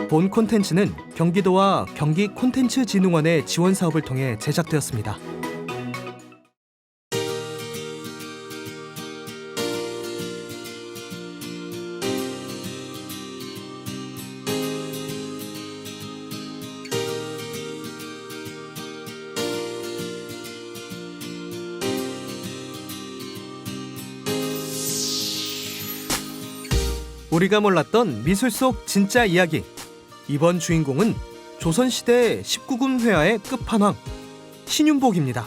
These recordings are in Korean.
본 콘텐츠는 경기도와 경기콘텐츠진흥원의 지원 사업을 통해 제작되었습니다. 우리가 몰랐던 미술 속 진짜 이야기. 이번 주인공은 조선시대 19금 회화의 끝판왕 신윤복입니다.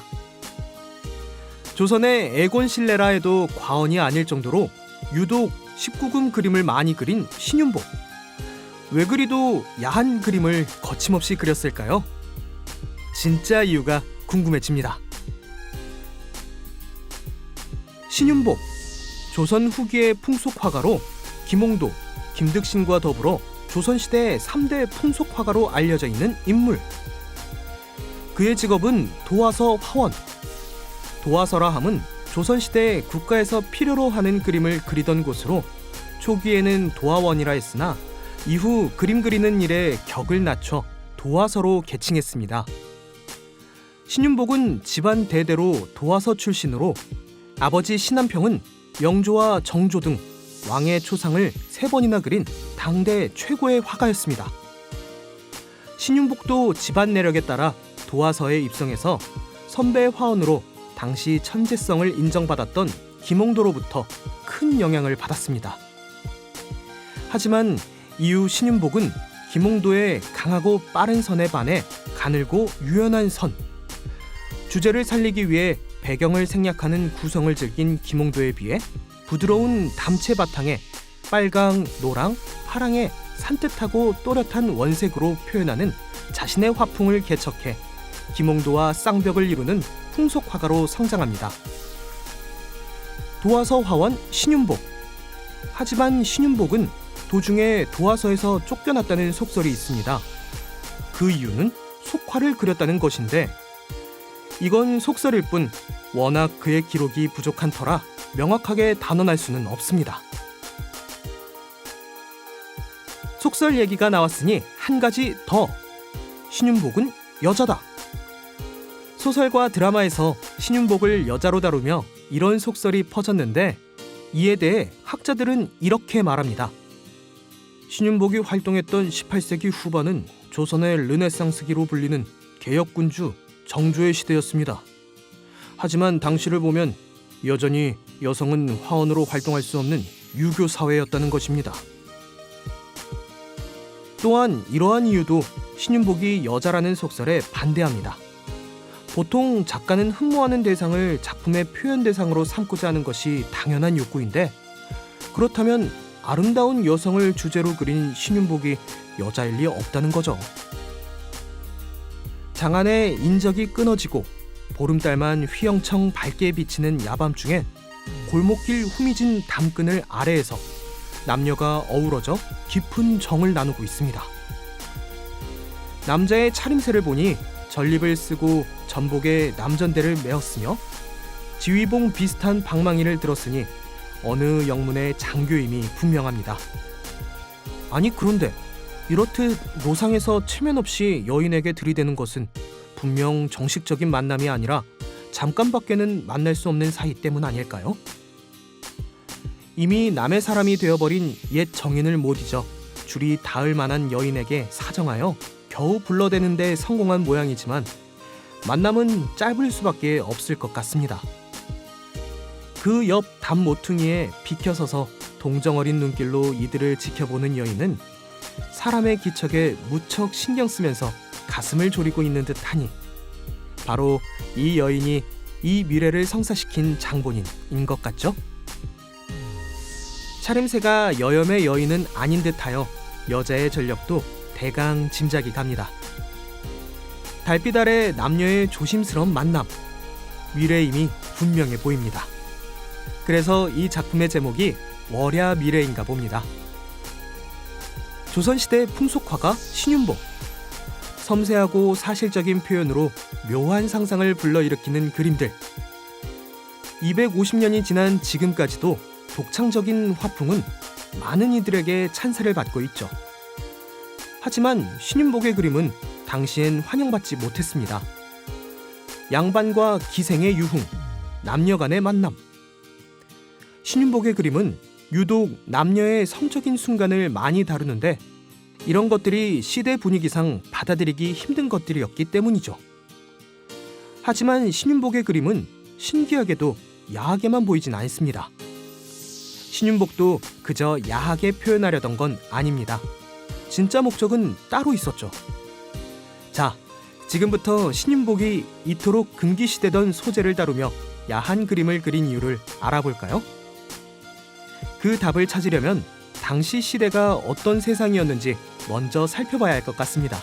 조선의 애곤실레라 해도 과언이 아닐 정도로 유독 19금 그림을 많이 그린 신윤복. 왜 그리도 야한 그림을 거침없이 그렸을까요? 진짜 이유가 궁금해집니다. 신윤복, 조선 후기의 풍속화가로 김홍도, 김득신과 더불어 조선시대 3대 풍속화가로 알려져 있는 인물. 그의 직업은 도화서 화원. 도화서라 함은 조선시대 국가에서 필요로 하는 그림을 그리던 곳으로 초기에는 도화원이라 했으나 이후 그림 그리는 일에 격을 낮춰 도화서로 개칭했습니다. 신윤복은 집안 대대로 도화서 출신으로 아버지 신한평은 영조와 정조 등 왕의 초상을 3번이나 그린 당대 최고의 화가였습니다. 신윤복도 집안 내력에 따라 도화서에 입성해서 선배 화원으로 당시 천재성을 인정받았던 김홍도로부터 큰 영향을 받았습니다. 하지만 이후 신윤복은 김홍도의 강하고 빠른 선에 반해 가늘고 유연한 선, 주제를 살리기 위해 배경을 생략하는 구성을 즐긴 김홍도에 비해 부드러운 담채 바탕에 빨강, 노랑, 파랑의 산뜻하고 또렷한 원색으로 표현하는 자신의 화풍을 개척해 김홍도와 쌍벽을 이루는 풍속화가로 성장합니다. 도화서 화원 신윤복. 하지만 신윤복은 도중에 도화서에서 쫓겨났다는 속설이 있습니다. 그 이유는 속화를 그렸다는 것인데 이건 속설일 뿐 워낙 그의 기록이 부족한 터라 명확하게 단언할 수는 없습니다. 속설 얘기가 나왔으니 한 가지 더. 신윤복은 여자다. 소설과 드라마에서 신윤복을 여자로 다루며 이런 속설이 퍼졌는데 이에 대해 학자들은 이렇게 말합니다. 신윤복이 활동했던 18세기 후반은 조선의 르네상스기로 불리는 개혁군주 정조의 시대였습니다. 하지만 당시를 보면 여전히 여성은 화원으로 활동할 수 없는 유교 사회였다는 것입니다. 또한 이러한 이유도 신윤복이 여자라는 속설에 반대합니다. 보통 작가는 흠모하는 대상을 작품의 표현 대상으로 삼고자 하는 것이 당연한 욕구인데 그렇다면 아름다운 여성을 주제로 그린 신윤복이 여자일 리 없다는 거죠. 장안의 인적이 끊어지고 보름달만 휘영청 밝게 비치는 야밤중에 골목길 후미진 담끈을 아래에서 남녀가 어우러져 깊은 정을 나누고 있습니다. 남자의 차림새를 보니 전립을 쓰고 전복에 남전대를 메었으며 지휘봉 비슷한 방망이를 들었으니 어느 영문의 장교임이 분명합니다. 아니 그런데 이렇듯 노상에서 체면 없이 여인에게 들이대는 것은 분명 정식적인 만남이 아니라 잠깐밖에는 만날 수 없는 사이 때문 아닐까요? 이미 남의 사람이 되어버린 옛 정인을 못 잊어 줄이 닿을 만한 여인에게 사정하여 겨우 불러대는 데 성공한 모양이지만 만남은 짧을 수밖에 없을 것 같습니다. 그 옆 담 모퉁이에 비켜서서 동정어린 눈길로 이들을 지켜보는 여인은 사람의 기척에 무척 신경 쓰면서 가슴을 졸이고 있는 듯하니 바로 이 여인이 이 미래를 성사시킨 장본인인 것 같죠? 차림새가 여염의 여인은 아닌 듯하여 여자의 전력도 대강 짐작이 갑니다. 달빛 아래 남녀의 조심스러운 만남, 미래임이 분명해 보입니다. 그래서 이 작품의 제목이 월야 미래인가 봅니다. 조선시대 풍속화가 신윤복. 섬세하고 사실적인 표현으로 묘한 상상을 불러일으키는 그림들. 250년이 지난 지금까지도 독창적인 화풍은 많은 이들에게 찬사를 받고 있죠. 하지만 신윤복의 그림은 당시엔 환영받지 못했습니다. 양반과 기생의 유흥, 남녀 간의 만남. 신윤복의 그림은 유독 남녀의 성적인 순간을 많이 다루는데 이런 것들이 시대 분위기상 받아들이기 힘든 것들이었기 때문이죠. 하지만 신윤복의 그림은 신기하게도 야하게만 보이진 않습니다. 신윤복도 그저 야하게 표현하려던 건 아닙니다. 진짜 목적은 따로 있었죠. 자, 지금부터 신윤복이 이토록 금기시되던 소재를 다루며 야한 그림을 그린 이유를 알아볼까요? 그 답을 찾으려면 당시 시대가 어떤 세상이었는지 먼저 살펴봐야 할 것 같습니다.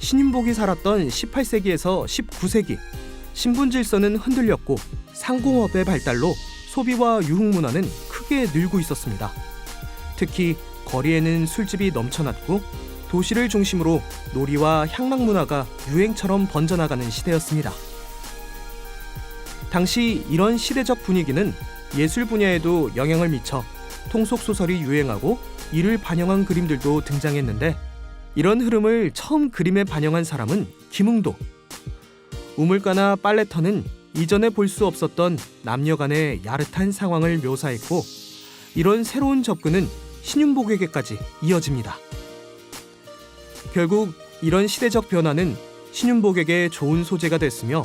신윤복이 살았던 18세기에서 19세기, 신분 질서는 흔들렸고 상공업의 발달로 소비와 유흥 문화는 크게 늘고 있었습니다. 특히 거리에는 술집이 넘쳐났고 도시를 중심으로 놀이와 향락 문화가 유행처럼 번져나가는 시대였습니다. 당시 이런 시대적 분위기는 예술 분야에도 영향을 미쳐 통속 소설이 유행하고 이를 반영한 그림들도 등장했는데 이런 흐름을 처음 그림에 반영한 사람은 김응도. 우물가나 빨래터는 이전에 볼 수 없었던 남녀 간의 야릇한 상황을 묘사했고 이런 새로운 접근은 신윤복에게까지 이어집니다. 결국 이런 시대적 변화는 신윤복에게 좋은 소재가 됐으며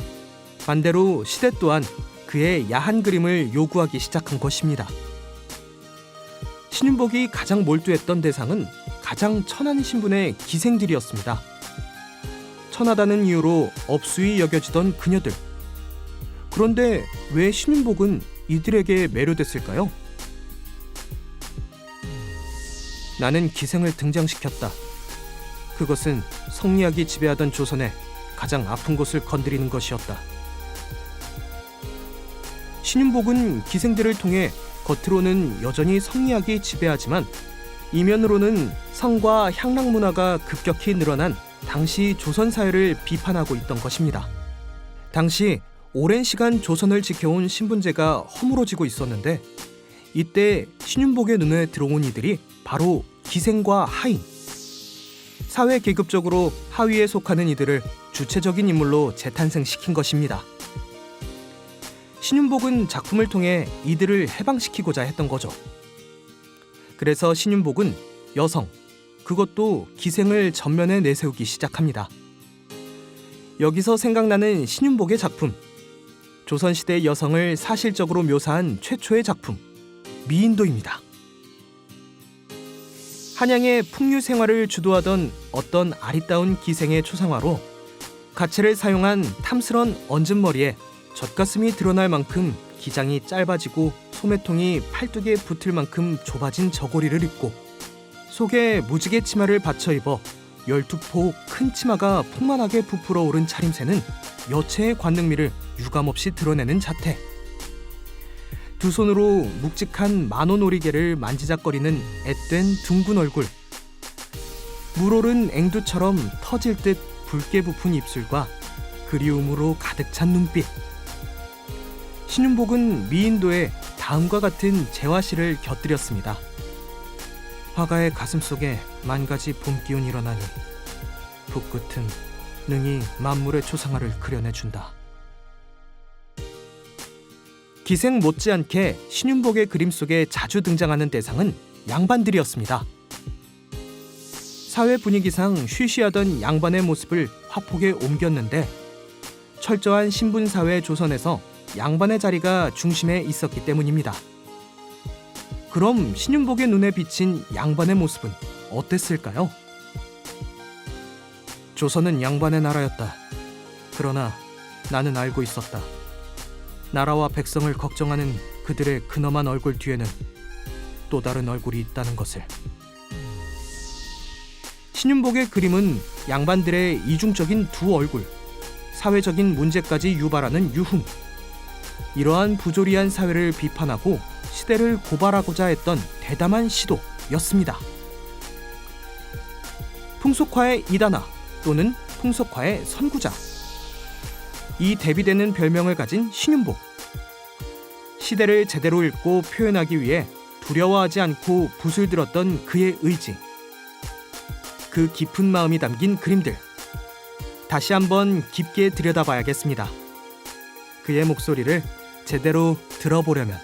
반대로 시대 또한 그의 야한 그림을 요구하기 시작한 것입니다. 신윤복이 가장 몰두했던 대상은 가장 천한 신분의 기생들이었습니다. 천하다는 이유로 업수히 여겨지던 그녀들. 그런데 왜 신윤복은 이들에게 매료됐을까요? 나는 기생을 등장시켰다. 그것은 성리학이 지배하던 조선의 가장 아픈 곳을 건드리는 것이었다. 신윤복은 기생들을 통해 겉으로는 여전히 성리학이 지배하지만 이면으로는 성과 향락 문화가 급격히 늘어난 당시 조선 사회를 비판하고 있던 것입니다. 당시 오랜 시간 조선을 지켜온 신분제가 허물어지고 있었는데 이때 신윤복의 눈에 들어온 이들이 바로 기생과 하인. 사회 계급적으로 하위에 속하는 이들을 주체적인 인물로 재탄생시킨 것입니다. 신윤복은 작품을 통해 이들을 해방시키고자 했던 거죠. 그래서 신윤복은 여성, 그것도 기생을 전면에 내세우기 시작합니다. 여기서 생각나는 신윤복의 작품, 조선시대 여성을 사실적으로 묘사한 최초의 작품, 미인도입니다. 한양의 풍류 생활을 주도하던 어떤 아리따운 기생의 초상화로 가채를 사용한 탐스런 얹은머리에 젖가슴이 드러날 만큼 기장이 짧아지고 소매통이 팔뚝에 붙을 만큼 좁아진 저고리를 입고 속에 무지개 치마를 받쳐 입어 12포 큰 치마가 풍만하게 부풀어 오른 차림새는 여체의 관능미를 유감없이 드러내는 자태. 두 손으로 묵직한 만호놀이개를 만지작거리는 앳된 둥근 얼굴. 물오른 앵두처럼 터질 듯 붉게 부푼 입술과 그리움으로 가득 찬 눈빛. 신윤복은 미인도에 다음과 같은 재화시를 곁들였습니다. 화가의 가슴속에 만가지 봄기운 일어나니 붓끝은 능히 만물의 초상화를 그려내준다. 기생 못지않게 신윤복의 그림 속에 자주 등장하는 대상은 양반들이었습니다. 사회 분위기상 쉬쉬하던 양반의 모습을 화폭에 옮겼는데 철저한 신분사회 조선에서 양반의 자리가 중심에 있었기 때문입니다. 그럼 신윤복의 눈에 비친 양반의 모습은 어땠을까요? 조선은 양반의 나라였다. 그러나 나는 알고 있었다. 나라와 백성을 걱정하는 그들의 근엄한 얼굴 뒤에는 또 다른 얼굴이 있다는 것을. 신윤복의 그림은 양반들의 이중적인 두 얼굴, 사회적인 문제까지 유발하는 유흥, 이러한 부조리한 사회를 비판하고 시대를 고발하고자 했던 대담한 시도였습니다. 풍속화의 이단화 또는 풍속화의 선구자, 이 대비되는 별명을 가진 신윤복. 시대를 제대로 읽고 표현하기 위해 두려워하지 않고 붓을 들었던 그의 의지, 그 깊은 마음이 담긴 그림들. 다시 한번 깊게 들여다봐야겠습니다. 그의 목소리를 제대로 들어보려면